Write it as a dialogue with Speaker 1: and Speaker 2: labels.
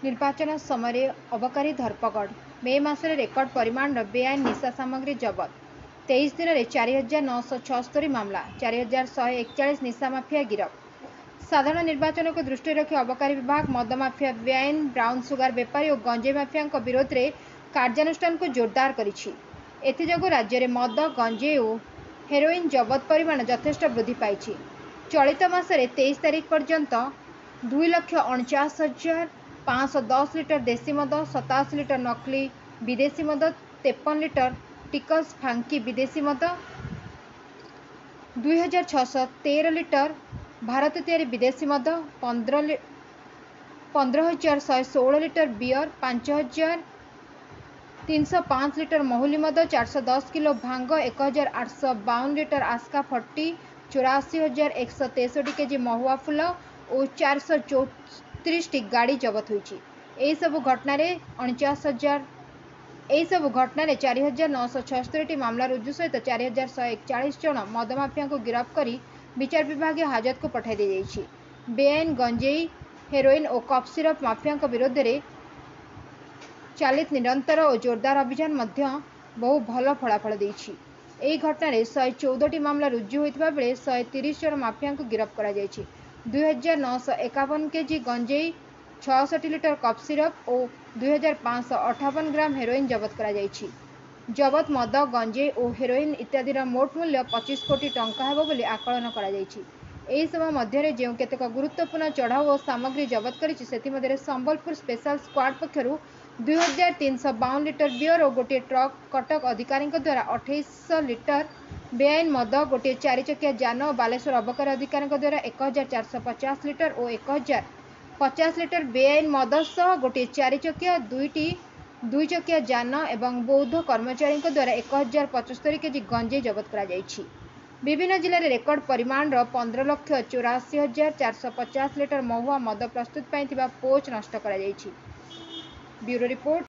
Speaker 1: निर्वाचन समय अबकारी धरपकड़ मे मासरे रेकर्ड परिमाण बेआईन निशा सामग्री जबत 23 दिन में 4976 मामला 4141 निशा माफिया गिरफ। साधारण निर्वाचन को दृष्टि रखी अबकारी विभाग मद माफिया बेआईन ब्राउन सुगार बेपारी और गंजे माफिया विरोध में कार्यानुष्ठान को जोरदार करिछि। एथिजोगु राज्य में मद गंजे और हेरोइन जबत परिमाण यथेष्ट वृद्धि पाई। चलित मासरे 23 तारिख पर्यंत 2,49,510 लिटर देशी मद, 87 लिटर नकली विदेशी मद, 53 लिटर टिकस फांकी विदेशी मद, 2,613 लिटर भारत तैयारी विदेशी मद, 15,116 लिटर बियर, 5,305 लिटर महुली मद, 410 किलो भांग, 1,852 लिटर आस्का फट्टी, 84,163 केजी महुआ फूल और 434 गाड़ी जबत होती। यह सब घटना 4,976 मामला रुजु सहित 4,141 जन मद माफिया को गिरफ्त कर विचार विभाग हाजत को पठाई दी जाइछि। बेआईन गंजेई, हेरोइन और कफ सिरप माफिया विरोध में चलित निरंतर और जोरदार अभियान बहु भल फलाफल देछि। यह घटना 114 मामला रुजु होता बेले 130 जन माफिया को गिरफ्त कर 2,951 केजी गंजेई, 66 लिटर कफ सिरप और 2,558 ग्राम हेरोइन जबत कर जबत मद, गंजेई और हेरोइन इत्यादिर मोट मूल्य 25 कोटी टंका हेबो बोली आकलन कर यही समय मध्य जो केतक गुरुत्वपूर्ण चढ़ाऊ और सामग्री जबत करिछि सेथिमध्यरे संबलपुर स्पेशल स्क्वाड पक्षरु 2,352 लिटर बियर और गोटे ट्रक, कटक अधिकारी द्वारा 2800 लिटर बेआईन मद, गोटे 4 चकिया जान और बालेश्वर अबकारी अधिकारी द्वारा 1,450 लिटर और 1,050 लिटर बेआईन मद सह गोटे 4 चकिया, 2 चकिया जान एवं बौद्ध कर्मचारी द्वारा 1,075 केजी गंजे जबत कर विभिन्न जिले में रेकर्ड परिमाण 15,84,450 लिटर महुआ मद प्रस्तुत पाई पोच नष्ट कर ब्यूरो रिपोर्ट।